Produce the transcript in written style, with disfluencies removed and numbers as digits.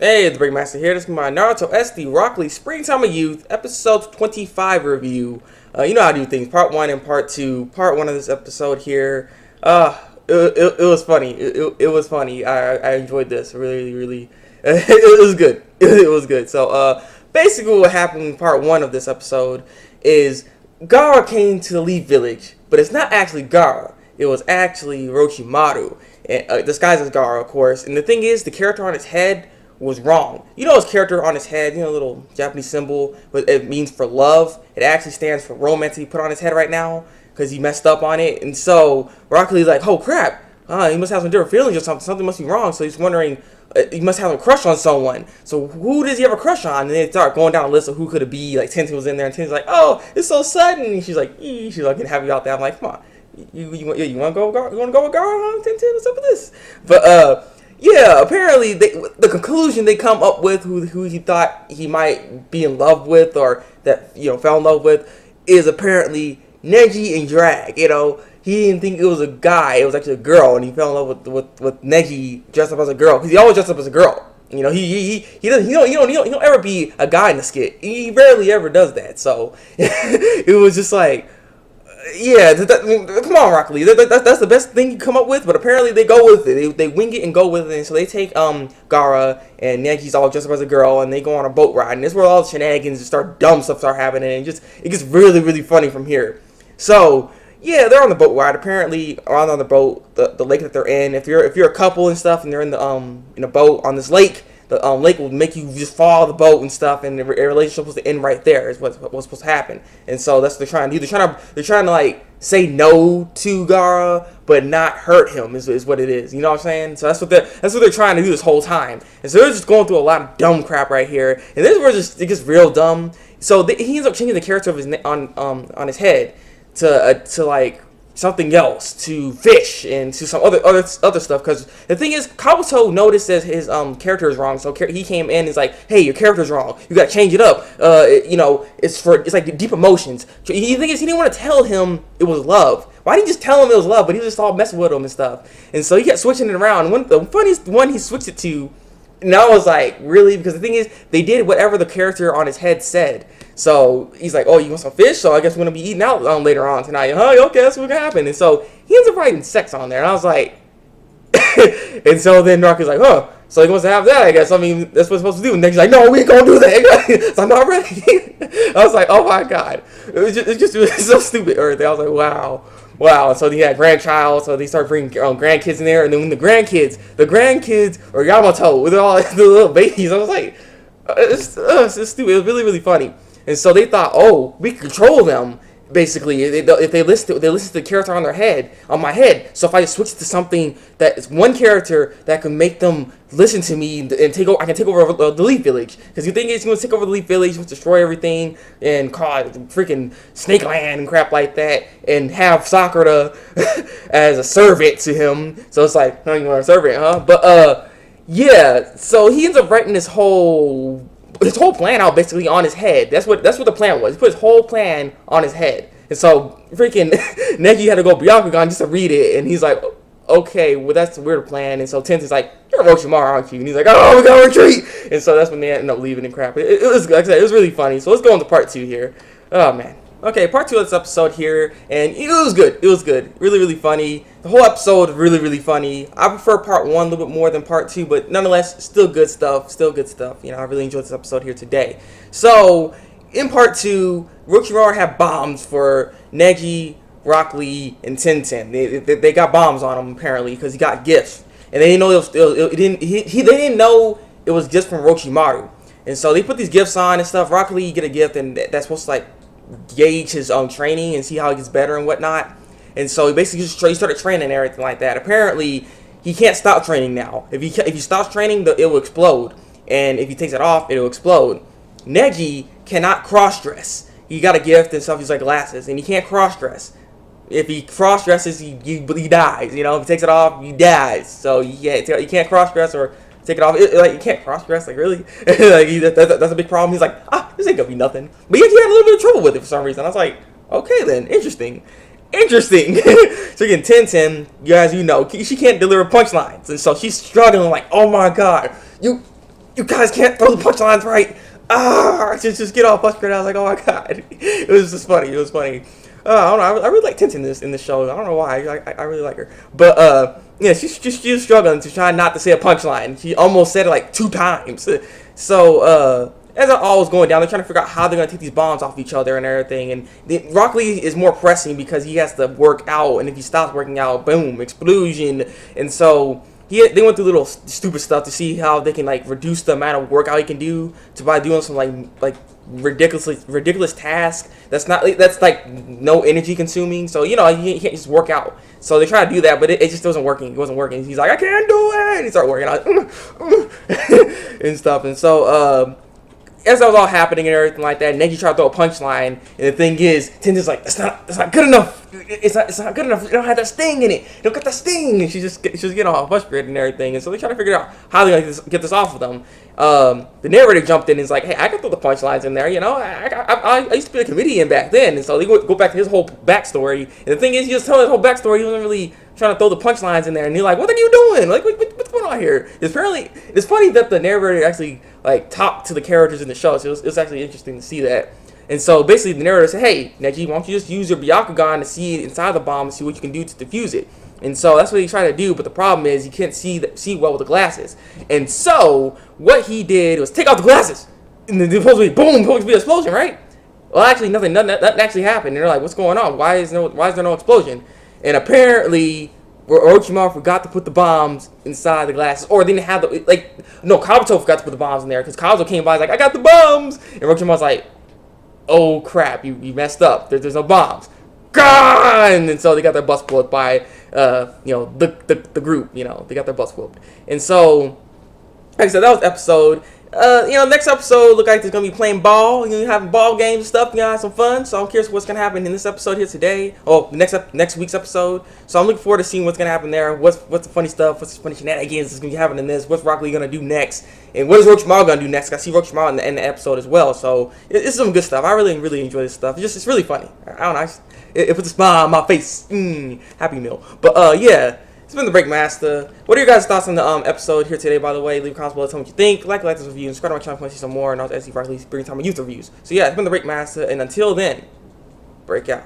Hey, it's Thabreakmasta here. This is my Naruto SD Rock Lee Springtime of Youth episode 25 review. You know how I do things. Part 1 and Part 2. Part 1 of this episode here. It was funny. It was funny. I enjoyed this. Really. It was good. It was good. So, basically what happened in Part 1 of this episode is Gaara came to the Leaf Village. But it's not actually Gaara. It was actually Orochimaru. And, disguised as Gaara, of course. And the thing is, the character on his head was wrong. You know his character on his head, you know, little Japanese symbol, but it means for love. It actually stands for romance he put on his head right now because he messed up on it. And so Rock Lee's like, oh crap, he must have some different feelings or something. Something must be wrong. So he's wondering, he must have a crush on someone. So who does he have a crush on? And they start going down a list of who could it be. Like Tenten was in there, and Tenten's like, oh, it's so sudden. And she's like, she's looking happy about that. I'm like, come on, you want to go with Gaara, Tenten? What's up with this? But yeah, apparently the conclusion they come up with, who he thought he might be in love with or that fell in love with, is apparently Neji and Drag. He didn't think it was a guy; it was actually a girl, and he fell in love with Neji dressed up as a girl because he always dressed up as a girl. He don't ever be a guy in the skit. He rarely ever does that. So it was just like, yeah, come on, Rock Lee. That's the best thing you come up with, but apparently they go with it. They wing it and go with it, and so they take Gaara, and Neji's all dressed up as a girl, and they go on a boat ride, and this is where all the shenanigans and dumb stuff start happening, and it gets really funny from here. So yeah, they're on the boat ride. Apparently, on the boat, the lake that they're in. If you're a couple and stuff, and they're in a boat on this lake, the lake will make you just fall the boat and stuff, and the relationship supposed to end right there. Is what's supposed to happen. And so that's what they're trying to do. They're trying to like say no to Gaara, but not hurt him. Is what it is. You know what I'm saying? So that's what they're trying to do this whole time. And so they're just going through a lot of dumb crap right here. And this is where it gets real dumb. So he ends up changing the character of his on his head to like something else, to fish and to some other stuff, because the thing is, Kabuto noticed that his character is wrong, so he came in and is like, hey, your character's wrong, you gotta change it up. It's like deep emotions. The thing is, he didn't want to tell him it was love. Why didn't he just tell him it was love? But he was just all messing with him and stuff, and so he kept switching it around. And the funniest one he switched it to, and I was like, really? Because the thing is, they did whatever the character on his head said. So he's like, oh, you want some fish? So I guess we're going to be eating out later on tonight. Oh, okay, that's what's going to happen. And so he ends up writing sex on there. And I was like, and so then Rock is like, huh, so he wants to have that, I guess. I mean, that's what it's supposed to do. And then he's like, no, we ain't going to do that. So I'm not ready. I was like, oh my God. It was so stupid. Everything. I was like, wow. And so they had grandchild, so they start bringing grandkids in there. And then when the grandkids or Yamato with all the little babies, I was like, it's stupid. It was really funny. And so they thought, oh, we control them. Basically, if they listen to the character on my head. So if I just switch to something that is one character that can make them listen to me and I can take over the Leaf Village. Because the thing is, he's going to take over the Leaf Village, destroy everything, and call it freaking Snake Land and crap like that, and have Sakura as a servant to him. So it's like, you want a servant, huh? But yeah. So he ends up writing his whole plan out basically on his head. That's what the plan was. He put his whole plan on his head. And so freaking Neji had to go Byakugan just to read it, and he's like, okay, well that's a weird plan. And so Tenten's like, you're Orochimaru, aren't you? And he's like, oh, we gotta retreat. And so that's when they ended up leaving and crap. It was, like I said, it was really funny. So let's go into part 2 here. Oh man. Okay, part 2 of this episode here, and it was good. It was good. Really funny. The whole episode, really funny. I prefer part 1 a little bit more than part 2, but nonetheless, still good stuff. I really enjoyed this episode here today. So, in part 2, Orochimaru had bombs for Neji, Rock Lee, and Tenten. They got bombs on him, apparently, because he got gifts. And they didn't know they didn't know it was gifts from Orochimaru. And so they put these gifts on and stuff. Rock Lee get a gift, and that's supposed to, like, gauge his training and see how he gets better and whatnot. And so he basically he started training and everything like that. Apparently he can't stop training now. If he stops training, it will explode, and if he takes it off, it'll explode. Neji cannot cross dress. He got a gift and stuff. He's like glasses, and he can't cross dress. If he cross dresses, he dies. If he takes it off, he dies. So he can't cross dress or take it off. You can't cross dress, really. That's a big problem. He's like, this ain't gonna be nothing. But yet he had a little bit of trouble with it for some reason. I was like, okay then, interesting. So again, Tenten, as you know, she can't deliver punchlines, and so she's struggling like, oh my God, you you guys can't throw the punchlines right. Just get all frustrated. I was like, oh my god, it was just funny. It was funny. I don't know. I really like Tintin in this show. I don't know why. I really like her. But yeah, she's struggling to try not to say a punchline. She almost said it like 2 times. So as it all was going down, they're trying to figure out how they're gonna take these bombs off each other and everything. And Rock Lee is more pressing because he has to work out, and if he stops working out, boom, explosion. And so they went through little stupid stuff to see how they can like reduce the amount of workout he can do by doing some like ridiculous task that's like no energy consuming. So you know he can't just work out. So they try to do that, but it just wasn't working. It wasn't working. He's like, I can't do it. And he started working out and stuff. And so as that was all happening and everything like that, Neji tried to throw a punchline, and the thing is, Tenzin's like, that's not good enough. It's not good enough. You don't have that sting in it. You don't got that sting. And she's getting all frustrated and everything. And so they try to figure out how they're gonna get this off of them. The narrator jumped in and is like, hey, I can throw the punchlines in there. You know, I used to be a comedian back then. And so they go back to his whole backstory. And the thing is, he just telling his whole backstory. He wasn't really trying to throw the punchlines in there. And you're like, what are you doing? Like, what's going on here? Apparently, it's funny that the narrator actually like talked to the characters in the show. So it was actually interesting to see that. And so basically the narrator said, hey, Neji, why don't you just use your Byakugan to see inside the bomb and see what you can do to defuse it. And so that's what he tried to do, but the problem is he can't see well with the glasses. And so what he did was take off the glasses. And then supposed to be boom, supposed to be an explosion, right? Well, actually nothing actually happened. And they're like, what's going on? Why is there no explosion? And apparently Orochimaru forgot to put the bombs inside the glasses, or they didn't have Kabuto forgot to put the bombs in there because Kabuto came by like, I got the bombs, and Orochimaru's like, oh crap, you messed up. There's no bombs. Gone! And so they got their butts whooped by the group. You know, they got their butts whooped. And so, like I said, that was episode. Next episode look like they're gonna be playing ball. You know, having ball games and stuff. You know, have some fun. So I'm curious what's gonna happen in this episode here today. Oh, next week's episode. So I'm looking forward to seeing what's gonna happen there. What's the funny stuff? What's the funny shenanigans that's gonna be happening in this? What's Rock Lee gonna do next? And what is Orochimaru gonna do next? I see Orochimaru in the episode as well. So it's some good stuff. I really enjoy this stuff. It's really funny. I don't know. It puts a smile on my face. Happy meal. But yeah. It's been the Thabreakmasta. What are your guys' thoughts on the episode here today, by the way? Leave comments below, tell me what you think. Like this review, and subscribe to my channel if you want to see some more. And I was Rock Lee, bring time of youth reviews. So yeah, it's been the Thabreakmasta, and until then, break out.